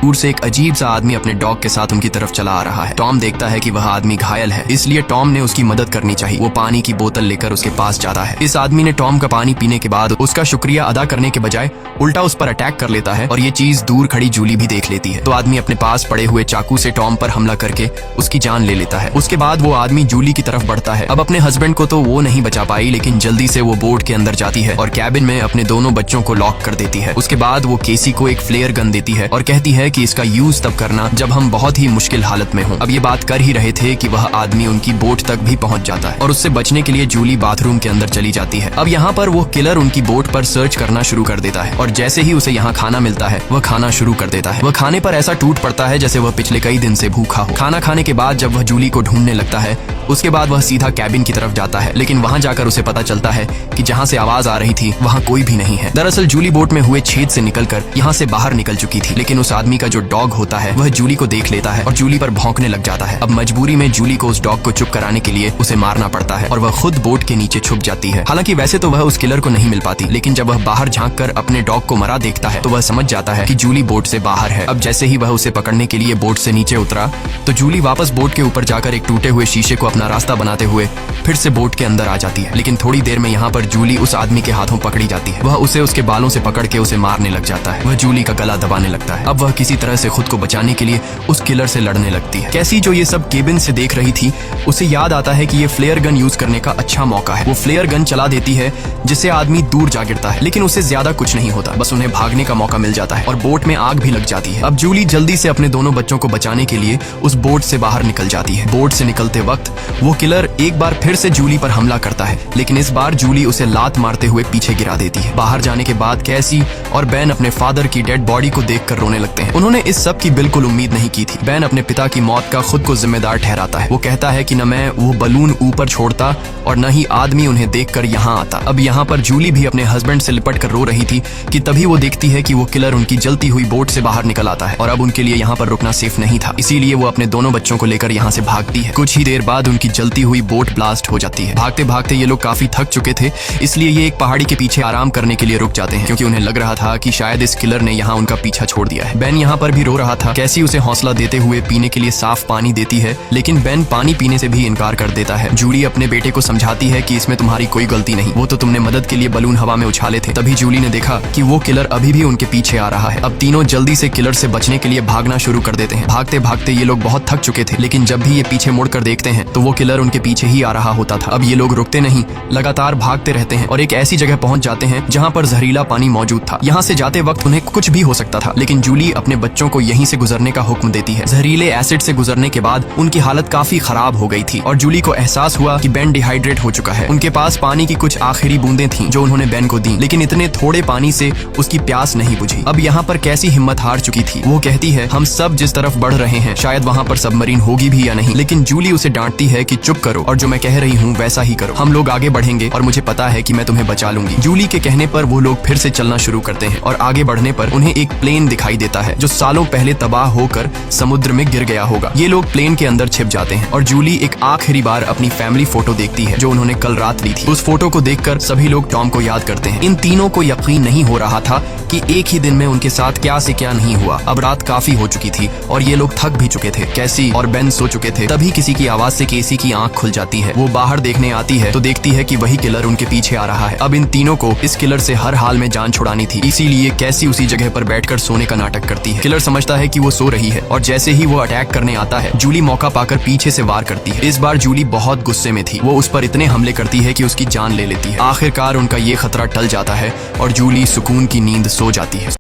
दूर से एक अजीब सा आदमी अपने डॉग के साथ उनकी तरफ चला आ रहा है। टॉम देखता है कि वह आदमी घायल है, इसलिए टॉम ने उसकी मदद करनी चाहिए। वो पानी की बोतल लेकर उसके पास जाता है। इस आदमी ने टॉम का पानी पीने के बाद उसका शुक्रिया अदा करने के बजाय उल्टा उस पर अटैक कर लेता है और ये चीज दूर खड़ी जूली भी देख लेती है। तो आदमी अपने पास पड़े हुए चाकू से टॉम पर हमला करके उसकी जान ले लेता है। उसके बाद वो आदमी जूली की तरफ बढ़ता है। अब अपने हस्बैंड को तो वो नहीं बचा पाई, लेकिन जल्दी से वो बोट के अंदर जाती है और कैबिन में अपने दोनों बच्चों को लॉक कर देती है। उसके बाद वो केसी को एक फ्लेयर गन देती है और कहती है कि इसका यूज तब करना जब हम बहुत ही मुश्किल हालत में हों। अब ये बात कर ही रहे थे कि वह आदमी उनकी बोट तक भी पहुंच जाता है और उससे बचने के लिए जूली बाथरूम के अंदर चली जाती है। अब यहाँ पर वो किलर उनकी बोट पर सर्च करना शुरू कर देता है और जैसे ही उसे यहाँ खाना मिलता है वह खाना शुरू कर देता है। वह खाने पर ऐसा टूट पड़ता है जैसे वह पिछले कई दिन से भूखा हो। खाना खाने के बाद जब वह जूली को ढूंढने लगता है, उसके बाद वह सीधा कैबिन की तरफ जाता है, लेकिन वहां जाकर उसे पता चलता है कि जहां से आवाज आ रही थी वहां कोई भी नहीं है। दरअसल जूली बोट में हुए छेद से निकलकर यहां से बाहर निकल चुकी थी, लेकिन उस आदमी का जो डॉग होता है वह जूली को देख लेता है और जूली पर भौंकने लग जाता है। अब मजबूरी में जूली को उस डॉग को चुप कराने के लिए उसे मारना पड़ता है और वह खुद बोट के नीचे छुप जाती है। हालांकि वैसे तो वह उस किलर को नहीं मिल पाती, लेकिन जब वह बाहर झांक कर अपने डॉग को मरा देखता है तो वह समझ जाता है कि जूली बोट से बाहर है। अब जैसे ही वह उसे पकड़ने के लिए बोट से नीचे उतरा तो जूली वापस बोट के ऊपर जाकर एक टूटे हुए शीशे को अपना रास्ता बनाते हुए फिर से बोट के अंदर आ जाती है। लेकिन थोड़ी देर में यहाँ पर जूली उस आदमी के हाथों पकड़ी जाती है। वह उसे उसके बालों से पकड़ के उसे मारने लग जाता है। वह जूली का गला दबाने लगता है। अब वह किसी तरह से खुद को बचाने के लिए उस किलर से लड़ने लगती है। कैसी जो ये सब केबिन से देख रही थी उसे याद आता है कि ये फ्लेयर गन यूज करने का अच्छा मौका है। वो फ्लेयर गन चला देती है जिससे आदमी दूर जा गिरता है, लेकिन उससे ज्यादा कुछ नहीं होता, बस उन्हें भागने का मौका मिल जाता है और बोट में आग भी लग जाती है। अब जूली जल्दी से अपने दोनों बच्चों को बचाने के लिए उस बोट से बाहर निकल जाती है। बोट से निकलते वक्त वो किलर एक बार फिर से जूली पर हमला करता है, लेकिन इस बार जूली उसे लात मारते हुए पीछे गिरा देती है। बाहर जाने के बाद कैसी और बैन अपने फादर की डेड बॉडी को देखकर रोने लगते हैं। उन्होंने इस सब की बिल्कुल उम्मीद नहीं की थी। बैन अपने पिता की मौत का खुद को जिम्मेदार ठहराता है। वो कहता है कि न मैं वो बलून ऊपर छोड़ता और न ही आदमी उन्हें देखकर यहाँ आता। अब यहाँ पर जूली भी अपने हस्बैंड से लिपट कर रो रही थी कि तभी वो देखती है कि वो किलर उनकी जलती हुई बोट से बाहर निकल आता है और अब उनके लिए यहाँ पर रुकना सेफ नहीं था, इसीलिए वो अपने दोनों बच्चों को लेकर यहाँ से भागती है। कुछ ही देर बाद उनकी जलती हुई बोट ब्लास्ट हो जाती है। भागते भागते ये लोग काफी थक चुके थे, इसलिए ये एक पहाड़ी के पीछे आराम करने के लिए रुक जाते हैं, क्योंकि उन्हें लग रहा था कि शायद इस किलर ने यहाँ उनका पीछा छोड़ दिया है। बेन यहाँ पर भी रो रहा था। कैसी उसे हौसला देते हुए पीने के लिए साफ पानी देती है, लेकिन बेन पानी पीने से भी इनकार कर देता है। जूली अपने बेटे को समझाती है कि इसमें तुम्हारी कोई गलती नहीं, वो तो तुमने मदद के लिए बलून हवा में उछाले थे। तभी जूली ने देखा कि वो किलर अभी भी उनके पीछे आ रहा है। अब तीनों जल्दी से किलर से बचने के लिए भागना शुरू कर देते हैं। भागते भागते ये लोग बहुत थक चुके थे, लेकिन जब भी ये पीछे मुड़कर देखते हैं तो वो किलर उनके पीछे ही आ रहा होता था। अब ये लोग रुकते नहीं, लगातार भागते रहते हैं और एक ऐसी जगह पहुंच जाते हैं जहां पर जहरीला पानी मौजूद था। यहां से जाते वक्त उन्हें कुछ भी हो सकता था, लेकिन जूली अपने बच्चों को यहीं से गुजरने का हुक्म देती है। जहरीले एसिड से गुजरने के बाद उनकी हालत काफी खराब हो गई थी और जूली को एहसास हुआ कि बेन डिहाइड्रेट हो चुका है। उनके पास पानी की कुछ आखिरी बूंदें थीं जो उन्होंने बेन को दी, लेकिन इतने थोड़े पानी से उसकी प्यास नहीं बुझी। अब यहाँ पर कैसी हिम्मत हार चुकी थी। वो कहती है हम सब जिस तरफ बढ़ रहे हैं शायद वहाँ पर सबमरीन होगी भी या नहीं, लेकिन जूली उसे डांटती है कि चुप करो और जो मैं कह रही हूँ वैसा ही करो। हम लोग आगे बढ़ेंगे और मुझे पता है कि मैं तुम्हें बचा लूंगी। जूली के कहने पर वो लोग फिर से चलना शुरू करते हैं और आगे बढ़ने पर उन्हें एक प्लेन दिखाई देता है जो सालों पहले तबाह होकर समुद्र में गिर गया होगा। ये लोग प्लेन के अंदर छिप जाते हैं और जूली एक आखिरी बार अपनी फैमिली फोटो देखती है जो उन्होंने कल रात ली थी। उस फोटो को देखकर सभी लोग टॉम को याद करते हैं। इन तीनों को यकीन नहीं हो रहा था कि एक ही दिन में उनके साथ क्या से क्या नहीं हुआ। अब रात काफी हो चुकी थी और ये लोग थक भी चुके थे। कैसी और बेन सो चुके थे। तभी किसी की आवाज से केसी की आंख खुल जाती है। वो बाहर देखने आती है तो देखती है कि वही किलर उनके पीछे आ रहा है। अब इन तीनों को इस किलर से हर हाल में जान छुड़ानी थी, इसीलिए कैसी उसी जगह पर बैठकर सोने का नाटक करती है। किलर समझता है कि वो सो रही है और जैसे ही वो अटैक करने आता है जूली मौका पाकर पीछे से वार करती है। इस बार जूली बहुत गुस्से में थी। वो उस पर इतने हमले करती है कि उसकी जान ले लेती है। आखिरकार उनका ये खतरा टल जाता है और जूली सुकून की नींद सो जाती है।